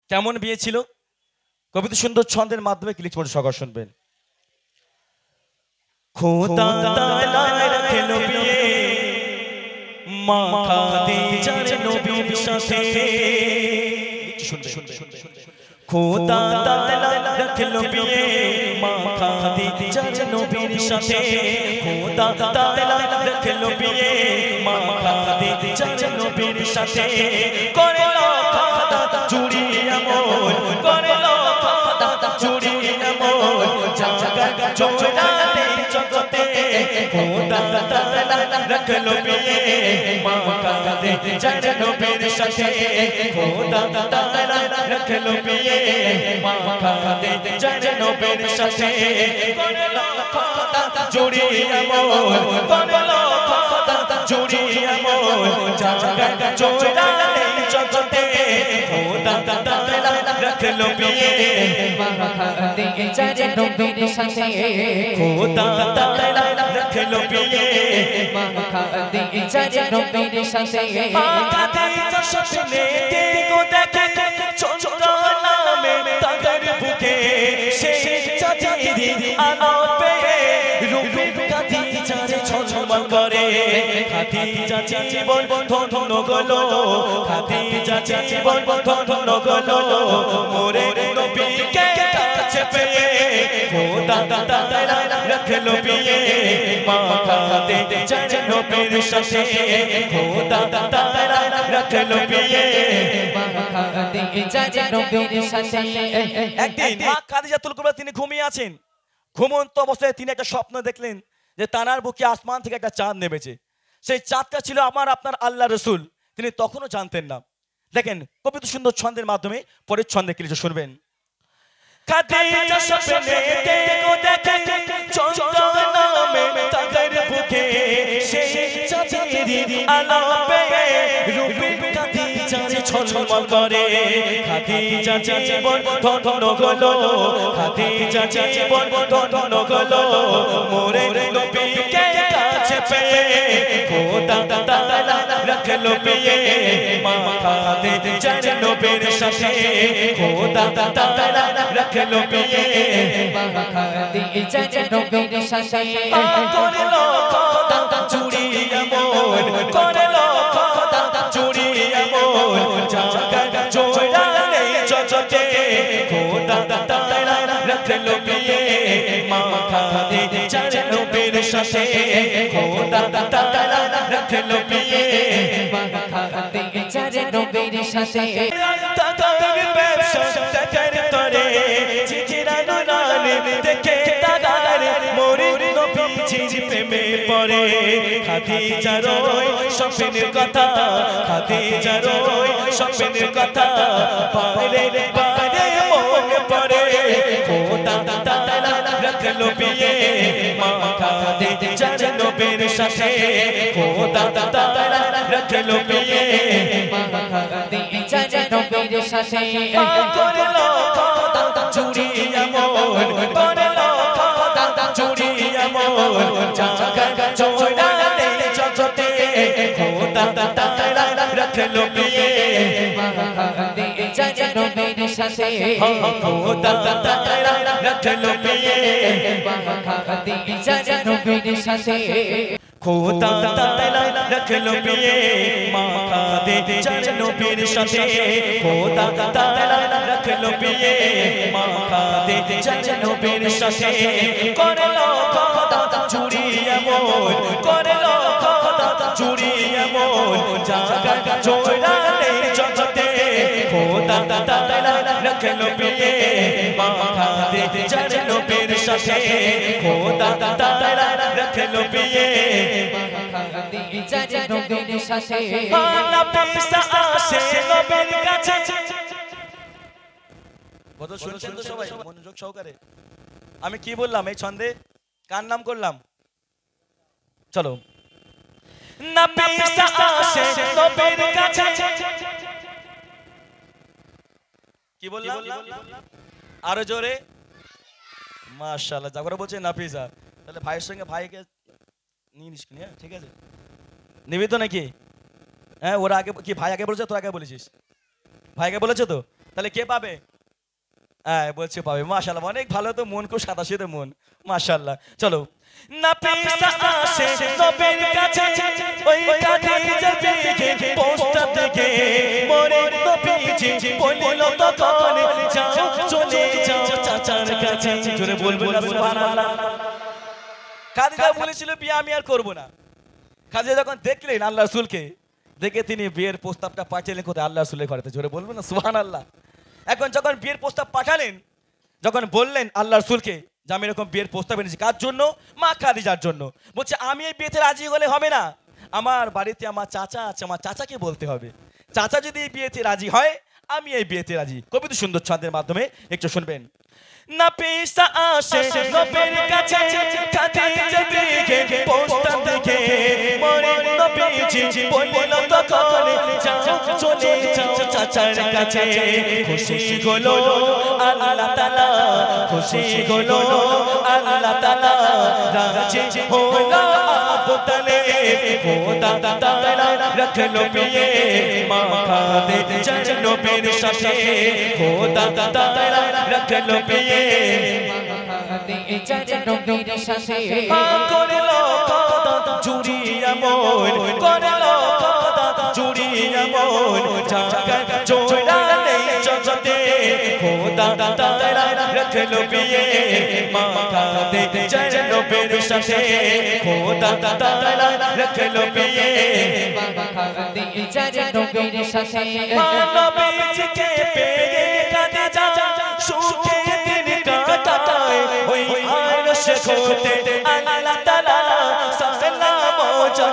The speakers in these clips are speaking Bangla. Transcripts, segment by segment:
কেমন বিয়ে ছিল কবিতা সুন্দর ছন্দের মাধ্যমে ক্লিক করে সকল শুনবেন। খোদা তাআলা রাখলো বিয়ে মা খাদিজার নবীর সাথে। খোদা তাআলা রাখলো বিয়ে মা খাদিজার নবীর সাথে। খোদা তাআলা রাখলো বিয়ে মা খাদিজার নবীর সাথে। করলো খাদা চুরি আমল, করলো খাদা চুরি আমল, জাগা জোড়াতে জগতে। খোদা তাআলা রাখলো বিয়ে মা খাদিজার নবীর সাথে। খোদা তাআলা রাখলো বিয়ে মা খাদিজার নবীর সাথে। করলো খাদা চুরি আমল, করলো খাদা চুরি আমল, জাগা জোড়াতে জগতে। খোদা তাআলা রাখলো বিয়ে মা খাদিজার নবীর সাথে। খোদা তাআলা রাখলো বিয়ে মা খাদিজার নবীর সাথে। মা খাদিজা স্বপ্নে দেখো দেখে চন্দ্র নামে তাদের বুকে সেই চাঁদের আলো পেয়ে রূপে খাদিজার ঝলমল করে। খাদিজা জীবন ধন্য গলো, খাদিজা জীবন ধন্য গলো, মোরে নবীকে কাছে পেয়ে। খোদা তাআলা রাখলো বিয়ে মা খাদিজার নবীর সাথে। খোদা তাআলা রাখলো বিয়ে মা খাদিজার নবীর সাথে। একদিন মা খাদিজাতুল কুবরা তিনি ঘুমিয়ে আছেন। ঘুমন্ত অবস্থায় তিনি একটা স্বপ্ন দেখলেন যে তানার বুকে আসমান থেকে একটা চাঁদ নেমেছে। সেই চাঁদটা ছিল আমার আপনার আল্লাহ রসুল। তিনি তখনও জানতেন না। দেখেন কবিতা সুন্দর ছন্দের মাধ্যমে পরের ছন্দে কিছু শুনবেন। খাদিজা স্বপ্নে দেখো দেখে চন্দ্র নামে তাদের বুকে সেই চাঁদের আলো পেয়ে রূপে খাদিজার ঝলমল করে। খাদিজা জীবন ধন্য গলো, খাদিজা জীবন ধন্য গলো, মোরে নবীকে কাছে পেয়ে। খোদা তাআলা রাখলো বিয়ে মা খাদিজার নবীর সাথে। খোদা তাআলা রাখলো বিয়ে মা খাদিজার নবীর সাথে। করলো খোদা চুরি আমল, করলো খোদা চুরি আমল, জাগা জোড়াতে জগতে। খোদা তাআলা রাখলো বিয়ে মা খাদিজার নবীর সাথে। খোদা তাআলা রাখলো বিয়ে মা খাদিজার নবীর সাথে। তাদের ব্যবসা টাকার তরে চিচিরানো রানে দেখে তাদের মোরে নবীজির প্রেমে পড়ে। খাদিজার ওই স্বপ্নের কথা, খাদিজার ওই স্বপ্নের কথা পারে পারে মনে পড়ে। খোদা তাআলা রাখলো বিয়ে মা খাদিজার নবীর সাথে। খোদা তাআলা রাখলো বিয়ে মা খাদিজার নবীর সাথে। করলো খোদা চুরি আমল, করলো খোদা চুরি আমল, জাগা জোড়াতে জগতে। খোদা তাআলা রাখলো বিয়ে মা খাদিজার নবীর সাথে। খোদা তাআলা রাখলো বিয়ে মা খাদিজার নবীর সাথে। খোদা তাআলা রাখলো বিয়ে মা খাদিজার নবীর সাথে। খোদা তাআলা রাখলো বিয়ে মা খাদিজার নবীর সাথে। করলো খোদা চুরি আমল, করলো খোদা চুরি আমল, জাগা জোড়াতে জগতে। খোদা তাআলা রাখলো বিয়ে মা খাদিজার নবীর সাথে। খোদা তাআলা রাখলো বিয়ে মা খাদিজার নবীর সাথে। নবীসা আসে নবীর কাছে। কথা শুনছেন তো সবাই মনোযোগ সহকারে? আমি কি বললাম এই ছন্দে? কার নাম করলাম? চলো। নবীসা আসে নবীর কাছে। কি বললাম? আরো জোরে। মাশাআল্লাহ। যা করে বলছে নাফিসা, তাহলে ভাইয়ের সঙ্গে ভাইকে নিয়ে নিস, ঠিক আছে? নিবি তো নাকি? হ্যাঁ, ওরা আগে কি ভাই আগে বলেছে, তোর আগে বলেছিস? ভাইকে বলেছে তো? তাহলে কে পাবে? হ্যাঁ বলছে পাবে। মাশাআল্লাহ, অনেক ভালো তো, মন খুব সাদাসিধে মন, মাশাআল্লাহ। চলো। নাফিসা আসে নবীর কাছে, ওই খাদিজা বিকে পোস্টার দেখে মোরে নবীজি বলিল তখন, যাও চলে যাও চাচার কাছে। জোরে বলবেন না সুবহানাল্লাহ। খাদিজা বলেছিল বিয়ে আমি আর করব না। খাদিজা যখন দেখলেন আল্লাহ রাসূলকে, দেখে তিনি বিয়ের প্রস্তাবটা পাঠালেন কোথায়? আল্লাহ রাসূলের ঘরেতে। জোরে বলবেন না সুবহানাল্লাহ। এখন যখন বিয়ের প্রস্তাব পাঠালেন, যখন বললেন আল্লাহ রাসূলকে যে আমি এরকম বিয়ের প্রস্তাব এনেছি, কার জন্য? মা খাদিজার জন্য। বলছে আমি এই বিয়েতে রাজি হলে হবে না, আমার বাড়িতে আমার চাচা আছে, আমার চাচাকে বলতে হবে। চাচা যদি এই বিয়েতে রাজি হয়, আমি এই বিয়েতে রাজি। কবিতা সুন্দর ছন্দের মাধ্যমে একটু শুনবেন। নাফিসা আসে নবীর কাছে, খাদিজা বিকে পোস্টার দেখে মোরে নবীজি বলিল তখন, যাও চলে যাও চাচার কাছে। খুশি হলো আল্লাহ তাআলা, খুশি হলো আল্লাহ তাআলা, রাজি হলো আবু তালেব, খোদা তাআলা রাখলো বিয়ে মা খাদিজার নবীর সাথে, খোদা তাআলা রাখলো বিয়ে খাদিজার নবীর সাথে। করলো খোদা জুড়িয়া মন, করলো খোদা জুড়িয়া মন, জায়গা জোড়া নেই জগতে, খোদা তাআলা রাখলো বিয়ে মা খাদিজার নবীর সাথে, খোদা তাআলা রাখলো বিয়ে খাদিজার নবীর সাথে। নবীজিকে পেয়ে খাদিজা সুখে দিন কাটায়, ওই আরশে হতে আল্লাহ তাআলা সালাম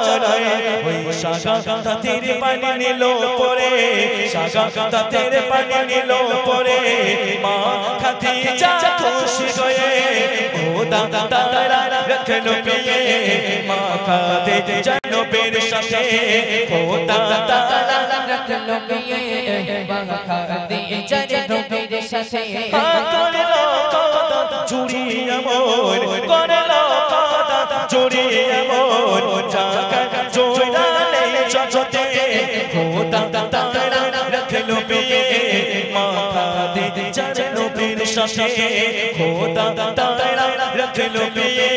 জানায়। ওই শাগাতের পানি নিল পরে, শাগাতের পানি নিল পরে, মা খাদিজা খুশি হয়ে খোদা তাআলা রাখলো বিয়ে মা খাদিজা নবীর সাথে, খোদা তাআলা রাখলো বিয়ে মা খাদিজার নবীর সাথে। করলো খোদা জুড়িয়া মন, করলো খোদা জুড়িয়া মন, জায়গা জোড়া নেই জগতে, খোদা তাআলা রাখলো বিয়ে মা খাদিজার নবীর সাথে, খোদা তাআলা রাখলো বিয়ে